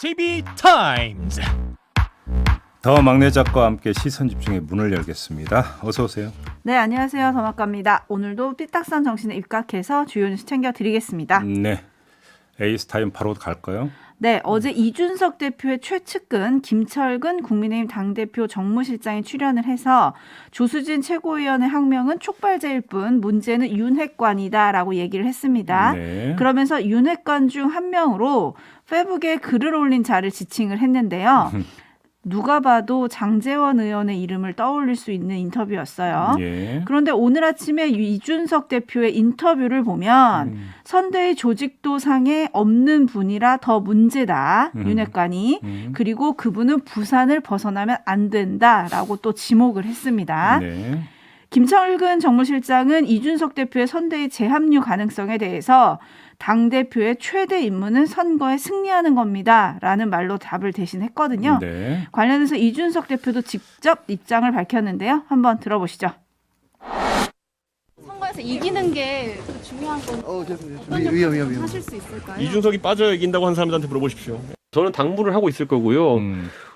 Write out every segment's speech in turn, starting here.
TV 타임즈. 더 막내 작가와 함께 시선 집중의 문을 열겠습니다. 어서 오세요. 네, 안녕하세요. 더막갑니다. 오늘도 삐딱선 정신에 입각해서 주요 뉴스 챙겨드리겠습니다. 네, 에이스타임 바로 갈까요? 네, 어제 이준석 대표의 최측근 김철근 국민의힘 당대표 정무실장이 출연을 해서 조수진 최고위원의 항명은 촉발제일 뿐 문제는 윤핵관이다라고 얘기를 했습니다. 네. 그러면서 윤핵관 중 한 명으로 페북에 글을 올린 자를 지칭을 했는데요. 누가 봐도 장제원 의원의 이름을 떠올릴 수 있는 인터뷰였어요. 예. 그런데 오늘 아침에 이준석 대표의 인터뷰를 보면 선대의 조직도상에 없는 분이라 더 문제다. 윤핵관이. 그리고 그분은 부산을 벗어나면 안 된다라고 또 지목을 했습니다. 네. 김철근 정무실장은 이준석 대표의 선대의 재합류 가능성에 대해서 당대표의 최대 임무는 선거에 승리하는 겁니다. 라는 말로 답을 대신했거든요. 네. 관련해서 이준석 대표도 직접 입장을 밝혔는데요. 한번 들어보시죠. 선거에서 이기는 게 중요한 건 어떤 위험. 하실 수 있을까요? 이준석이 빠져야 이긴다고 하는 사람들한테 물어보십시오. 저는 당부를 하고 있을 거고요.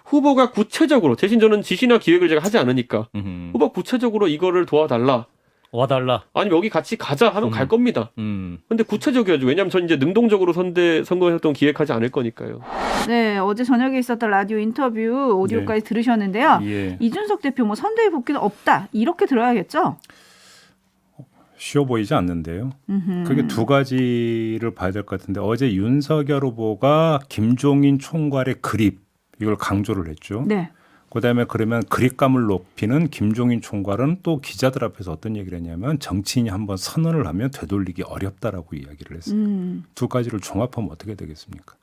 후보가 구체적으로, 대신 저는 지시나 기획을 제가 하지 않으니까 후보 구체적으로 이거를 도와달라. 와달라. 아니면 여기 같이 가자 하면 갈 겁니다. 근데 구체적이어야죠. 왜냐하면 전 이제 능동적으로 선거활동 기획하지 않을 거니까요. 네, 어제 저녁에 있었던 라디오 인터뷰 오디오까지 들으셨는데요. 예. 이준석 대표 뭐 선대위 복귀는 없다. 이렇게 들어야겠죠? 쉬워 보이지 않는데요. 그게 두 가지를 봐야 될 것 같은데 어제 윤석열 후보가 김종인 총괄의 그립 이걸 강조를 했죠. 네. 그다음에 그러면 그립감을 높이는 김종인 총괄은 또 기자들 앞에서 어떤 얘기를 했냐면 정치인이 한번 선언을 하면 되돌리기 어렵다라고 이야기를 했어요. 두 가지를 종합하면 어떻게 되겠습니까?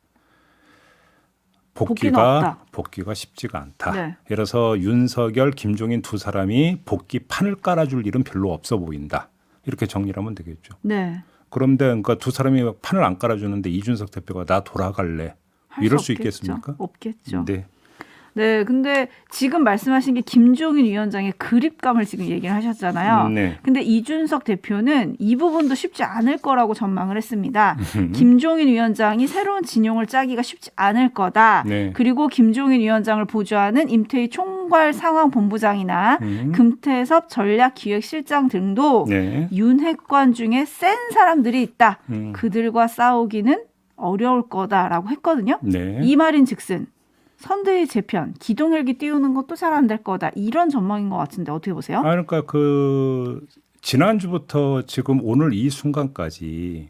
복귀가 쉽지가 않다. 네. 예를 들어서 윤석열, 김종인 두 사람이 복귀 판을 깔아줄 일은 별로 없어 보인다. 이렇게 정리를 하면 되겠죠. 네. 그런데 그러니까 두 사람이 판을 안 깔아주는데 이준석 대표가 나 돌아갈래. 이럴 수 있겠습니까? 없겠죠. 네. 네, 근데 지금 말씀하신 게 김종인 위원장의 그립감을 지금 얘기를 하셨잖아요. 네. 근데 이준석 대표는 이 부분도 쉽지 않을 거라고 전망을 했습니다. 김종인 위원장이 새로운 진용을 짜기가 쉽지 않을 거다. 네. 그리고 김종인 위원장을 보좌하는 임태희 총괄 상황본부장이나 금태섭 전략기획실장 등도 네. 윤핵관 중에 센 사람들이 있다. 그들과 싸우기는 어려울 거다라고 했거든요. 네. 이 말인 즉슨 선대위 재편, 기동헬기 띄우는 것도 잘 안 될 거다. 이런 전망인 것 같은데 어떻게 보세요? 그러니까 그 지난주부터 지금 오늘 이 순간까지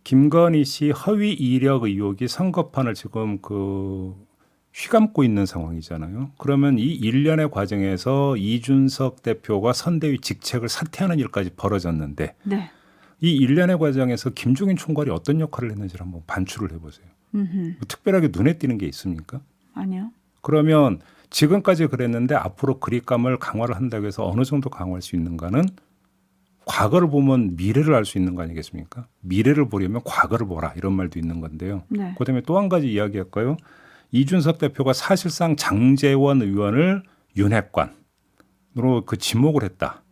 김건희 씨 허위 이력 의혹이 선거판을 지금 그 휘감고 있는 상황이잖아요. 그러면 이 일련의 과정에서 이준석 대표가 선대위 직책을 사퇴하는 일까지 벌어졌는데 네. 이 일련의 과정에서 김종인 총괄이 어떤 역할을 했는지를 한번 반추를 해보세요. 뭐 특별하게 눈에 띄는 게 있습니까? 아니요. 그러면 지금까지 그랬는데 앞으로 그립감을 강화를 한다고 해서 어느 정도 강화할 수 있는가는 과거를 보면 미래를 알 수 있는 거 아니겠습니까? 미래를 보려면 과거를 보라 이런 말도 있는 건데요. 네. 그다음에 또 한 가지 이야기할까요? 이준석 대표가 사실상 장제원 의원을 윤핵관으로 그 지목을 했다.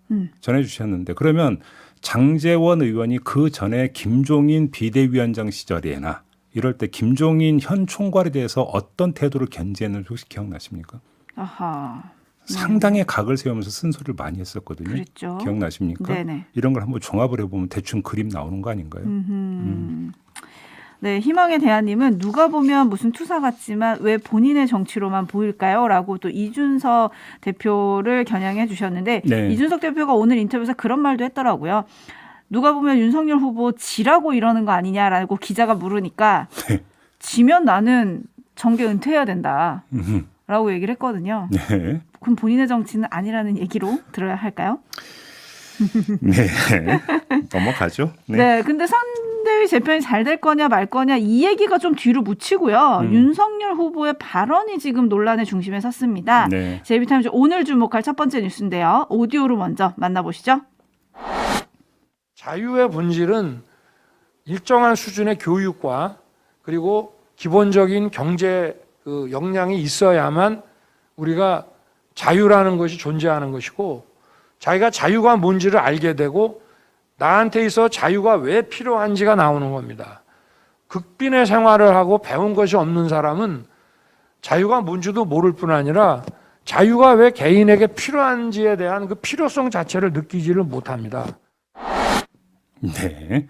전해주셨는데 그러면 장제원 의원이 그 전에 김종인 비대위원장 시절에나 이럴 때 김종인 현 총괄에 대해서 어떤 태도를 견지했는지 혹시 기억나십니까? 아하. 상당히 각을 세우면서 쓴소리를 많이 했었거든요. 그랬죠. 기억나십니까? 네네. 이런 걸 한번 종합을 해보면 대충 그림 나오는 거 아닌가요? 네, 희망의 대안님은 누가 보면 무슨 투사 같지만 왜 본인의 정치로만 보일까요? 라고 또 이준석 대표를 겨냥해 주셨는데 네. 이준석 대표가 오늘 인터뷰에서 그런 말도 했더라고요. 누가 보면 윤석열 후보 지라고 이러는 거 아니냐라고 기자가 물으니까 지면 나는 정계 은퇴해야 된다 라고 얘기를 했거든요. 네. 그럼 본인의 정치는 아니라는 얘기로 들어야 할까요? 네. 넘어가죠. 네. 근데 선대위 재편이 잘 될 거냐 말 거냐 이 얘기가 좀 뒤로 묻히고요. 윤석열 후보의 발언이 지금 논란의 중심에 섰습니다. 네. JB타임즈 오늘 주목할 첫 번째 뉴스인데요. 오디오로 먼저 만나보시죠. 자유의 본질은 일정한 수준의 교육과 그리고 기본적인 경제 역량이 있어야만 우리가 자유라는 것이 존재하는 것이고 자기가 자유가 뭔지를 알게 되고 나한테 있어 자유가 왜 필요한지가 나오는 겁니다. 극빈의 생활을 하고 배운 것이 없는 사람은 자유가 뭔지도 모를 뿐 아니라 자유가 왜 개인에게 필요한지에 대한 그 필요성 자체를 느끼지를 못합니다. 네.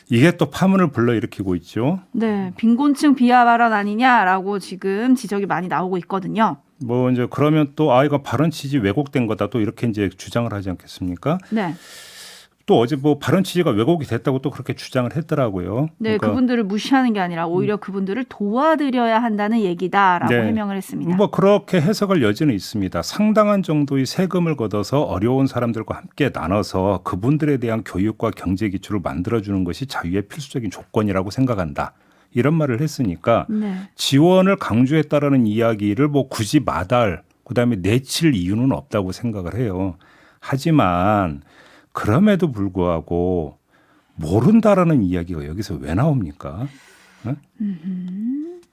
이게 또 파문을 불러일으키고 있죠. 네, 빈곤층 비하 발언 아니냐라고 지금 지적이 많이 나오고 있거든요. 뭐 이제 그러면 또 이거 발언 취지 왜곡된 거다 또 이렇게 이제 주장을 하지 않겠습니까? 네. 또 어제 뭐 발언 취지가 왜곡이 됐다고 또 그렇게 주장을 했더라고요. 네, 그러니까 그분들을 무시하는 게 아니라 오히려 그분들을 도와드려야 한다는 얘기다라고 네. 해명을 했습니다. 뭐 그렇게 해석할 여지는 있습니다. 상당한 정도의 세금을 걷어서 어려운 사람들과 함께 나눠서 그분들에 대한 교육과 경제 기초를 만들어주는 것이 자유의 필수적인 조건이라고 생각한다. 이런 말을 했으니까 네. 지원을 강조했다라는 이야기를 뭐 굳이 마다할 그다음에 내칠 이유는 없다고 생각을 해요. 하지만 그럼에도 불구하고 모른다라는 이야기가 여기서 왜 나옵니까? 네?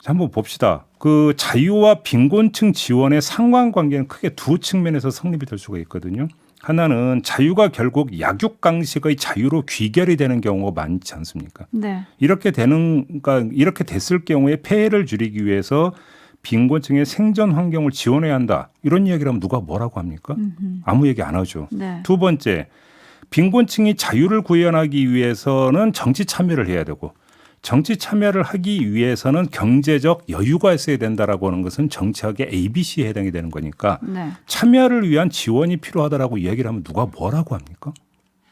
자, 한번 봅시다. 그 자유와 빈곤층 지원의 상관관계는 크게 두 측면에서 성립이 될 수가 있거든요. 하나는 자유가 결국 약육강식의 자유로 귀결이 되는 경우가 많지 않습니까? 네. 그러니까 이렇게 됐을 경우에 폐해를 줄이기 위해서 빈곤층의 생존 환경을 지원해야 한다. 이런 이야기를 하면 누가 뭐라고 합니까? 아무 얘기 안 하죠. 네. 두 번째, 빈곤층이 자유를 구현하기 위해서는 정치 참여를 해야 되고 정치 참여를 하기 위해서는 경제적 여유가 있어야 된다라고 하는 것은 정치학의 ABC에 해당이 되는 거니까 네. 참여를 위한 지원이 필요하다라고 이야기를 하면 누가 뭐라고 합니까?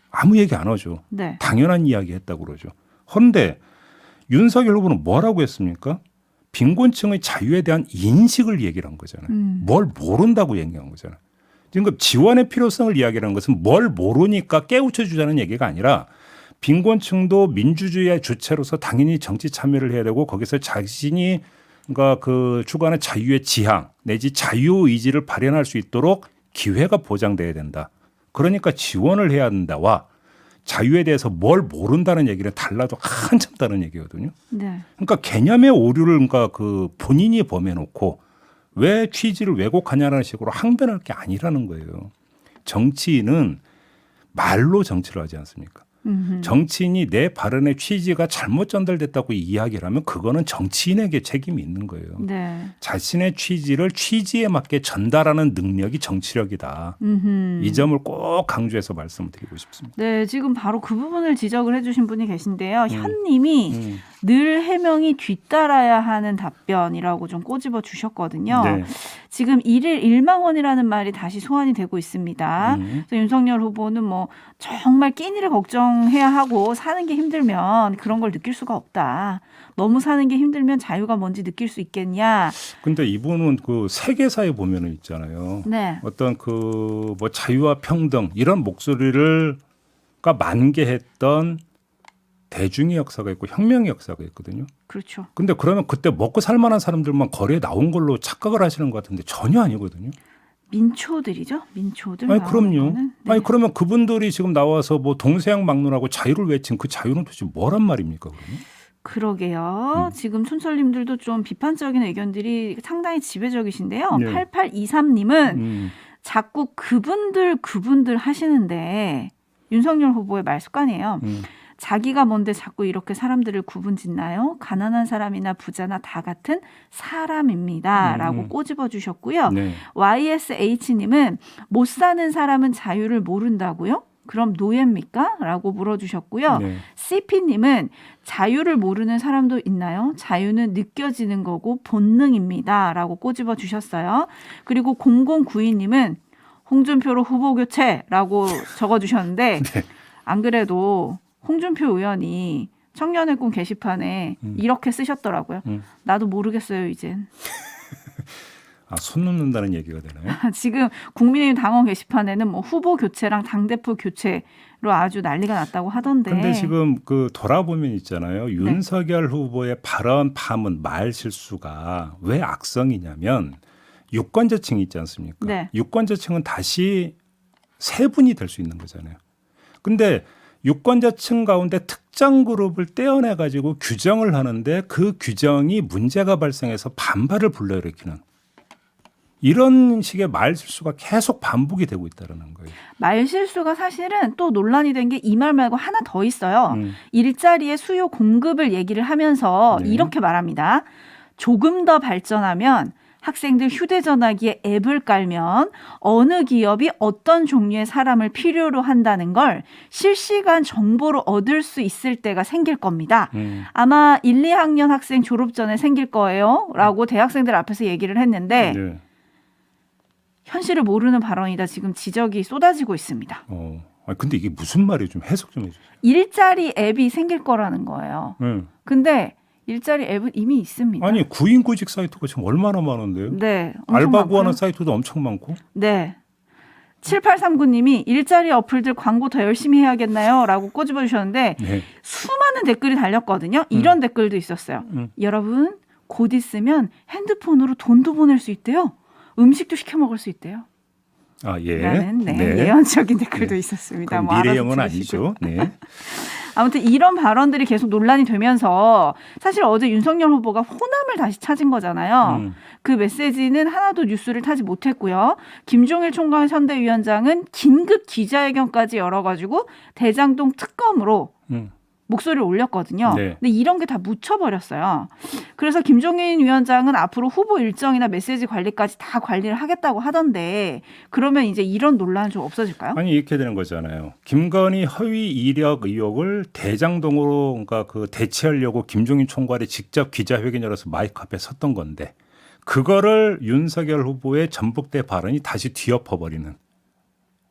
아무 얘기 안 하죠. 네. 당연한 이야기 했다고 그러죠. 그런데 윤석열 후보는 뭐라고 했습니까? 빈곤층의 자유에 대한 인식을 얘기를 한 거잖아요. 뭘 모른다고 얘기한 거잖아요. 지금 지원의 필요성을 이야기하는 것은 뭘 모르니까 깨우쳐 주자는 얘기가 아니라 빈곤층도 민주주의의 주체로서 당연히 정치 참여를 해야 되고 거기서 자신이 그러니까 그 추구하는 자유의 지향 내지 자유 의지를 발현할 수 있도록 기회가 보장돼야 된다. 그러니까 지원을 해야 한다와 자유에 대해서 뭘 모른다는 얘기는 달라도 한참 다른 얘기거든요. 네. 그러니까 개념의 오류를 그러니까 그 본인이 범해놓고 왜 취지를 왜곡하냐라는 식으로 항변할 게 아니라는 거예요. 정치인은 말로 정치를 하지 않습니까? 정치인이 내 발언의 취지가 잘못 전달됐다고 이야기를 하면 그거는 정치인에게 책임이 있는 거예요. 네. 자신의 취지를 취지에 맞게 전달하는 능력이 정치력이다. 이 점을 꼭 강조해서 말씀을 드리고 싶습니다. 네, 지금 바로 그 부분을 지적을 해주신 분이 계신데요. 현님이 늘 해명이 뒤따라야 하는 답변이라고 좀 꼬집어 주셨거든요. 네. 지금 1일 1만 원이라는 말이 다시 소환이 되고 있습니다. 그래서 윤석열 후보는 뭐 정말 끼니를 걱정해야 하고 사는 게 힘들면 그런 걸 느낄 수가 없다. 너무 사는 게 힘들면 자유가 뭔지 느낄 수 있겠냐. 근데 이분은 그 세계사에 보면은 있잖아요. 네. 어떤 그 뭐 자유와 평등 이런 목소리를 만개했던 대중의 역사가 있고 혁명의 역사가 있거든요. 그렇죠. 근데 그러면 그때 먹고 살 만한 사람들만 거리에 나온 걸로 착각을 하시는 것 같은데 전혀 아니거든요. 민초들이죠. 민초들. 아니 그럼요. 거는. 네. 아니 그러면 그분들이 지금 나와서 뭐 동서양 막론하고 자유를 외친 그 자유는 도대체 뭐란 말입니까 그러면? 그러게요. 지금 촌철님들도 좀 비판적인 의견들이 상당히 지배적이신데요. 네. 8823님은 자꾸 그분들 하시는데 윤석열 후보의 말 습관이에요. 자기가 뭔데 자꾸 이렇게 사람들을 구분짓나요? 가난한 사람이나 부자나 다 같은 사람입니다. 라고 꼬집어 주셨고요. 네. YSH님은 못 사는 사람은 자유를 모른다고요? 그럼 노예입니까? 라고 물어주셨고요. 네. CP님은 자유를 모르는 사람도 있나요? 자유는 느껴지는 거고 본능입니다. 라고 꼬집어 주셨어요. 그리고 0092님은 홍준표로 후보 교체라고 적어주셨는데 네. 안 그래도 홍준표 의원이 청년의 꿈 게시판에 이렇게 쓰셨더라고요. 나도 모르겠어요, 이젠. 손 놓는다는 얘기가 되나요? 지금 국민의힘 당원 게시판에는 뭐 후보 교체랑 당대표 교체로 아주 난리가 났다고 하던데. 근데 지금 그 돌아보면 있잖아요. 윤석열 후보의 발언 파문 말 실수가 왜 악성이냐면 유권자층이 있지 않습니까? 네. 유권자층은 다시 세 분이 될 수 있는 거잖아요. 근데 유권자층 가운데 특정 그룹을 떼어내 가지고 규정을 하는데 그 규정이 문제가 발생해서 반발을 불러일으키는 이런 식의 말 실수가 계속 반복이 되고 있다는 거예요. 말 실수가 사실은 또 논란이 된 게 이 말 말고 하나 더 있어요. 일자리의 수요 공급을 얘기를 하면서 네. 이렇게 말합니다. 조금 더 발전하면 학생들 휴대전화기에 앱을 깔면 어느 기업이 어떤 종류의 사람을 필요로 한다는 걸 실시간 정보로 얻을 수 있을 때가 생길 겁니다. 아마 1, 2학년 학생 졸업 전에 생길 거예요. 라고 대학생들 앞에서 얘기를 했는데 네. 현실을 모르는 발언이다. 지금 지적이 쏟아지고 있습니다. 근데 이게 무슨 말이에요? 좀 해석 좀 해주세요. 일자리 앱이 생길 거라는 거예요. 근데 일자리 앱은 이미 있습니다. 아니 구인구직 사이트가 지금 얼마나 많은데요? 네, 엄청 알바 많고요. 구하는 사이트도 엄청 많고. 네. 7839님이 일자리 어플들 광고 더 열심히 해야겠나요? 라고 꼬집어 주셨는데 네. 수많은 댓글이 달렸거든요. 이런 댓글도 있었어요. 여러분 곧 있으면 핸드폰으로 돈도 보낼 수 있대요. 음식도 시켜 먹을 수 있대요. 예. 라는 네. 예언적인 댓글도 있었습니다. 그건 뭐 알아서 미래형은 들으시고. 아니죠. 네. 아무튼 이런 발언들이 계속 논란이 되면서 사실 어제 윤석열 후보가 호남을 다시 찾은 거잖아요. 그 메시지는 하나도 뉴스를 타지 못했고요. 김종일 총괄 선대위원장은 긴급 기자회견까지 열어가지고 대장동 특검으로 목소리를 올렸거든요. 네. 근데 이런 게 다 묻혀버렸어요. 그래서 김종인 위원장은 앞으로 후보 일정이나 메시지 관리까지 다 관리를 하겠다고 하던데 그러면 이제 이런 논란은 좀 없어질까요? 아니 이렇게 되는 거잖아요. 김건희 허위 이력 의혹을 대장동으로 그러니까 그 대체하려고 김종인 총괄이 직접 기자회견 열어서 마이크 앞에 섰던 건데 그거를 윤석열 후보의 전북대 발언이 다시 뒤엎어버리는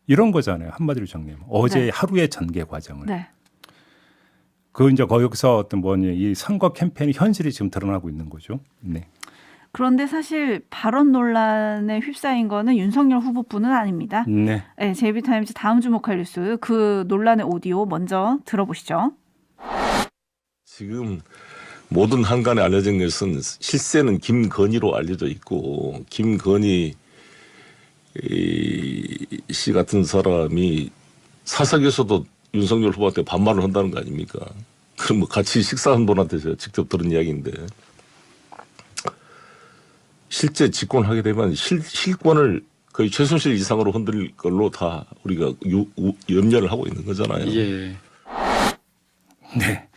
이런 거잖아요. 한마디로 정리하면 어제 네. 하루의 전개 과정을. 네. 그 이제 거기서 어떤 뭐니 이 선거 캠페인의 현실이 지금 드러나고 있는 거죠. 네. 그런데 사실 발언 논란에 휩싸인 거는 윤석열 후보뿐은 아닙니다. 네. 네, JB타임즈 다음 주목할 뉴스 그 논란의 오디오 먼저 들어보시죠. 지금 모든 한간에 알려진 것은 실세는 김건희로 알려져 있고 김건희 씨 같은 사람이 사석에서도 윤석열 후보한테 반말을 한다는 거 아닙니까? 그럼 뭐 같이 식사한 분한테 제가 직접 들은 이야기인데 실제 집권하게 되면 실권을 거의 최순실 이상으로 흔들 걸로 다 우리가 염려를 하고 있는 거잖아요. 예. 네.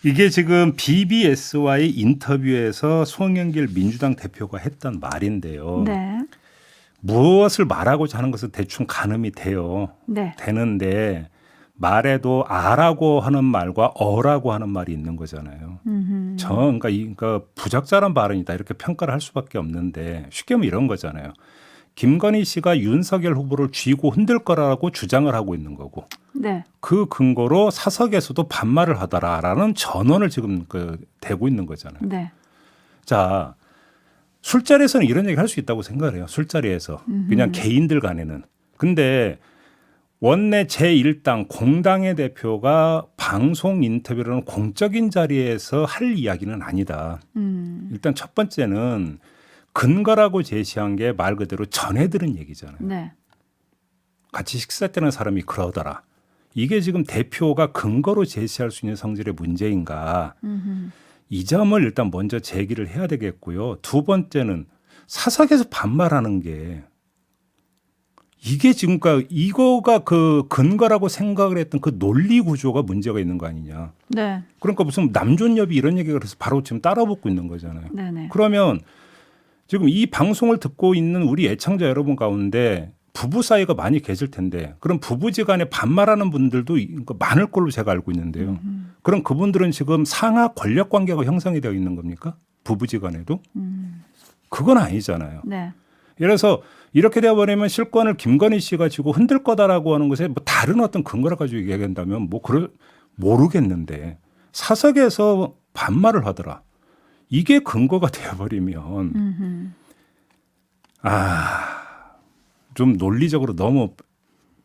이게 지금 BBS와의 인터뷰에서 송영길 민주당 대표가 했던 말인데요. 네. 무엇을 말하고자 하는 것은 대충 가늠이 돼요. 네. 되는데 말에도 아라고 하는 말과 어라고 하는 말이 있는 거잖아요. 그러니까 부적절한 발언이다 이렇게 평가를 할 수밖에 없는데 쉽게 하면 이런 거잖아요. 김건희 씨가 윤석열 후보를 쥐고 흔들 거라고 주장을 하고 있는 거고 네. 그 근거로 사석에서도 반말을 하더라라는 전언을 지금 대고 있는 거잖아요. 네. 자, 술자리에서는 이런 얘기 할 수 있다고 생각을 해요. 술자리에서. 그냥 개인들 간에는. 근데 원내 제1당 공당의 대표가 방송 인터뷰로는 공적인 자리에서 할 이야기는 아니다. 일단 첫 번째는 근거라고 제시한 게 말 그대로 전해 들은 얘기잖아요. 네. 같이 식사 때는 사람이 그러더라. 이게 지금 대표가 근거로 제시할 수 있는 성질의 문제인가. 이 점을 일단 먼저 제기를 해야 되겠고요. 두 번째는 사석에서 반말하는 게 이게 지금 이거가 그 근거라고 생각을 했던 그 논리 구조가 문제가 있는 거 아니냐. 네. 그러니까 무슨 남존여비 이런 얘기가 그래서 바로 지금 따라붙고 있는 거잖아요. 네네. 그러면 지금 이 방송을 듣고 있는 우리 애청자 여러분 가운데 부부 사이가 많이 계실 텐데 그럼 부부지간에 반말하는 분들도 많을 걸로 제가 알고 있는데요. 그럼 그분들은 지금 상하 권력 관계가 형성이 되어 있는 겁니까? 부부지간에도? 그건 아니잖아요. 네. 예를 들어서 이렇게 되어버리면 실권을 김건희 씨가 쥐고 흔들 거다라고 하는 것에 뭐 다른 어떤 근거를 가지고 얘기한다면 모르겠는데 사석에서 반말을 하더라. 이게 근거가 되어버리면 좀 논리적으로 너무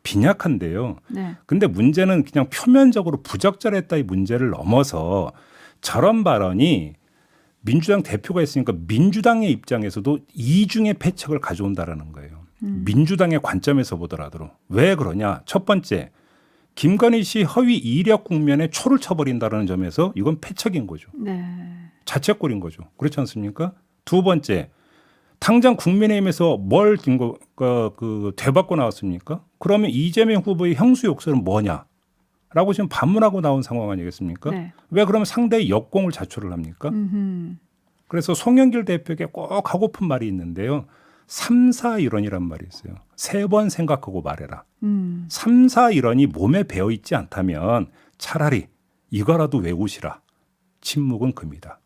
빈약한데요. 네. 근데 문제는 그냥 표면적으로 부적절했다의 문제를 넘어서 저런 발언이 민주당 대표가 있으니까 민주당의 입장에서도 이중의 패착을 가져온다라는 거예요. 민주당의 관점에서 보더라도. 왜 그러냐. 첫 번째, 김건희 씨 허위 이력 국면에 초를 쳐버린다는 점에서 이건 패착인 거죠. 네. 자책골인 거죠. 그렇지 않습니까? 두 번째, 당장 국민의힘에서 뭘 되받고 나왔습니까? 그러면 이재명 후보의 형수 욕설은 뭐냐라고 지금 반문하고 나온 상황 아니겠습니까? 네. 왜 그러면 상대의 역공을 자초를 합니까? 그래서 송영길 대표에게 꼭 하고픈 말이 있는데요. 3사 일원이란 말이 있어요. 3번 생각하고 말해라. 3사 일원이 몸에 배어 있지 않다면 차라리 이거라도 외우시라. 침묵은 금이다.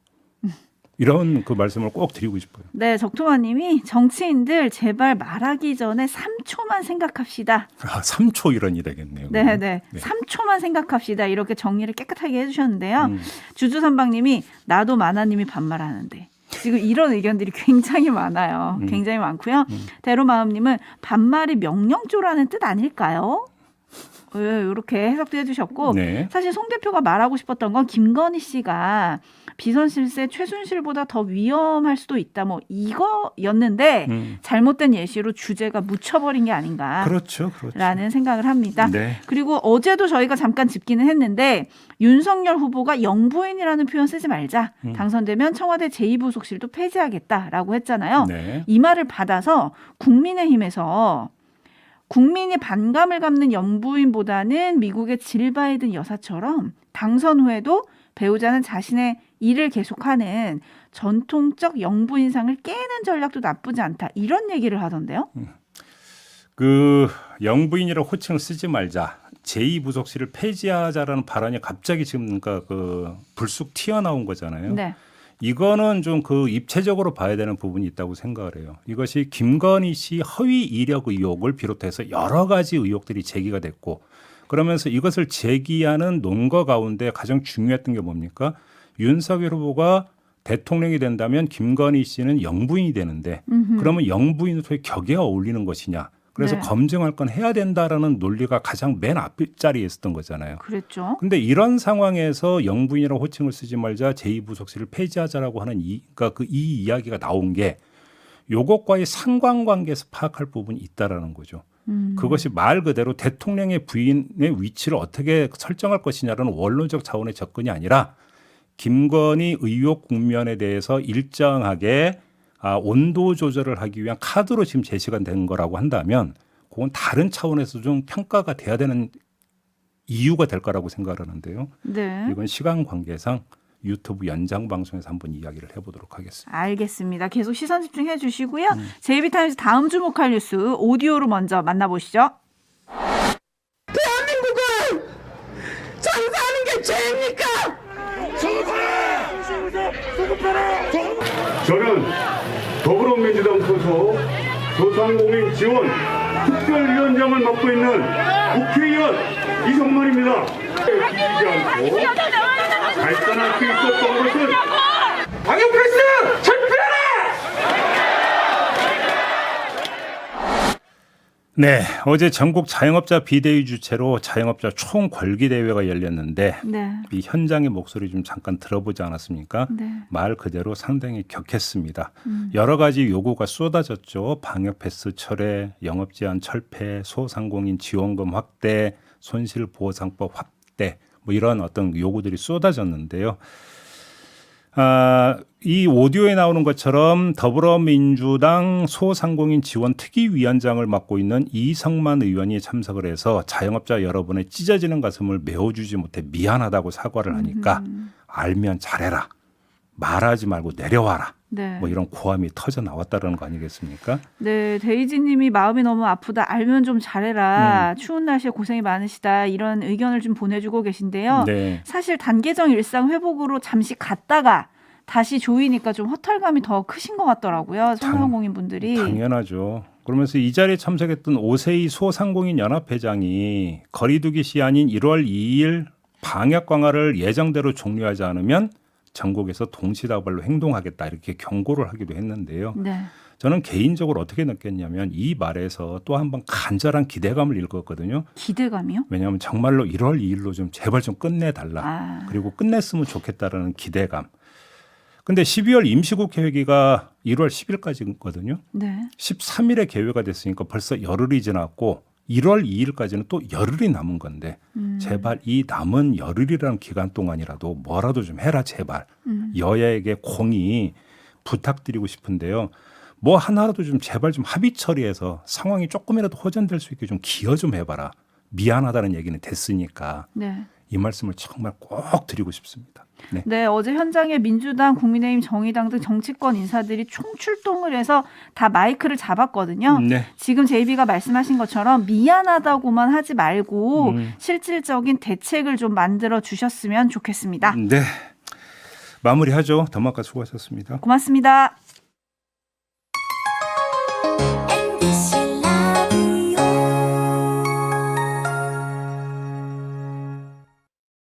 이런 그 말씀을 꼭 드리고 싶어요. 네, 적토마님이 정치인들 제발 말하기 전에 3초만 생각합시다. 3초 일원이 되겠네요. 네. 3초만 생각합시다. 이렇게 정리를 깨끗하게 해주셨는데요. 주주삼방님이 나도 마나님이 반말하는데. 지금 이런 의견들이 굉장히 많아요. 굉장히 많고요. 대로마음님은 반말이 명령조라는 뜻 아닐까요? 이렇게 해석도 해주셨고 네. 사실 송 대표가 말하고 싶었던 건 김건희 씨가 비선 실세 최순실보다 더 위험할 수도 있다. 뭐 이거였는데 잘못된 예시로 주제가 묻혀버린 게 아닌가. 그렇죠. 라는 생각을 합니다. 네. 그리고 어제도 저희가 잠깐 짚기는 했는데 윤석열 후보가 영부인이라는 표현 쓰지 말자. 당선되면 청와대 제2부속실도 폐지하겠다라고 했잖아요. 네. 이 말을 받아서 국민의힘에서 국민이 반감을 갖는 영부인보다는 미국의 질 바이든 여사처럼 당선 후에도 배우자는 자신의 일을 계속하는 전통적 영부인상을 깨는 전략도 나쁘지 않다. 이런 얘기를 하던데요. 그 영부인이라고 호칭을 쓰지 말자. 제2부속실을 폐지하자라는 발언이 갑자기 지금 그 불쑥 튀어나온 거잖아요. 네. 이거는 좀 그 입체적으로 봐야 되는 부분이 있다고 생각을 해요. 이것이 김건희 씨 허위 이력 의혹을 비롯해서 여러 가지 의혹들이 제기가 됐고 그러면서 이것을 제기하는 논거 가운데 가장 중요했던 게 뭡니까? 윤석열 후보가 대통령이 된다면 김건희 씨는 영부인이 되는데 그러면 영부인으로의 격에 어울리는 것이냐. 그래서 네. 검증할 건 해야 된다라는 논리가 가장 맨 앞자리에 있었던 거잖아요. 그랬죠. 근데 이런 상황에서 영부인이라고 호칭을 쓰지 말자 제2부속실을 폐지하자라고 하는 이 이야기가 나온 게 요것과의 상관관계에서 파악할 부분이 있다라는 거죠. 그것이 말 그대로 대통령의 부인의 위치를 어떻게 설정할 것이냐라는 원론적 차원의 접근이 아니라 김건희 의혹 국면에 대해서 일정하게 온도 조절을 하기 위한 카드로 지금 제시가 된 거라고 한다면 그건 다른 차원에서 좀 평가가 돼야 되는 이유가 될 거라고 생각을 하는데요. 네. 이건 시간 관계상 유튜브 연장 방송에서 한번 이야기를 해보도록 하겠습니다. 알겠습니다. 계속 시선 집중해 주시고요. JB타임즈 다음 주목할 뉴스 오디오로 먼저 만나보시죠. 대한민국은 장사하는 게 죄입니까? 저는 더불어민주당 소속 소상공인 지원 특별위원장을 맡고 있는 국회의원 이성만입니다. 뒤지지 않고 발전할 수 있었던 것은 방역패스 철폐하라! 네, 어제 전국 자영업자 비대위 주최로 자영업자 총궐기 대회가 열렸는데 네. 이 현장의 목소리 좀 잠깐 들어보지 않았습니까? 네. 말 그대로 상당히 격했습니다. 여러 가지 요구가 쏟아졌죠. 방역 패스 철회, 영업 제한 철폐, 소상공인 지원금 확대, 손실보상법 확대 뭐 이런 어떤 요구들이 쏟아졌는데요. 이 오디오에 나오는 것처럼 더불어민주당 소상공인 지원 특위위원장을 맡고 있는 이성만 의원이 참석을 해서 자영업자 여러분의 찢어지는 가슴을 메워주지 못해 미안하다고 사과를 하니까 알면 잘해라. 말하지 말고 내려와라. 네. 뭐 이런 고함이 터져 나왔다는 거 아니겠습니까? 네, 데이지님이 마음이 너무 아프다. 알면 좀 잘해라. 추운 날씨에 고생이 많으시다. 이런 의견을 좀 보내주고 계신데요. 네. 사실 단계적 일상 회복으로 잠시 갔다가 다시 조이니까 좀 허탈감이 더 크신 것 같더라고요. 소상공인 분들이. 당연하죠. 그러면서 이 자리에 참석했던 오세희 소상공인 연합회장이 거리두기 시한인 1월 2일 방역 강화를 예정대로 종료하지 않으면 전국에서 동시다발로 행동하겠다 이렇게 경고를 하기도 했는데요. 네. 저는 개인적으로 어떻게 느꼈냐면 이 말에서 또 한 번 간절한 기대감을 읽었거든요. 기대감이요? 왜냐하면 정말로 1월 2일로 좀 제발 좀 끝내달라. 그리고 끝냈으면 좋겠다라는 기대감. 근데 12월 임시국회 회기가 1월 10일까지거든요. 네. 13일에 개회가 됐으니까 벌써 열흘이 지났고 1월 2일까지는 또 열흘이 남은 건데 제발 이 남은 열흘이라는 기간 동안이라도 뭐라도 좀 해라 제발. 여야에게 공히 부탁드리고 싶은데요. 뭐 하나라도 좀 제발 좀 합의 처리해서 상황이 조금이라도 호전될 수 있게 좀 기여 좀 해봐라. 미안하다는 얘기는 됐으니까 네. 이 말씀을 정말 꼭 드리고 싶습니다. 네. 네, 어제 현장에 민주당, 국민의힘, 정의당 등 정치권 인사들이 총출동을 해서 다 마이크를 잡았거든요. 네. 지금 JB가 말씀하신 것처럼 미안하다고만 하지 말고 실질적인 대책을 좀 만들어 주셨으면 좋겠습니다. 네. 마무리하죠. 더마카 수고하셨습니다. 고맙습니다.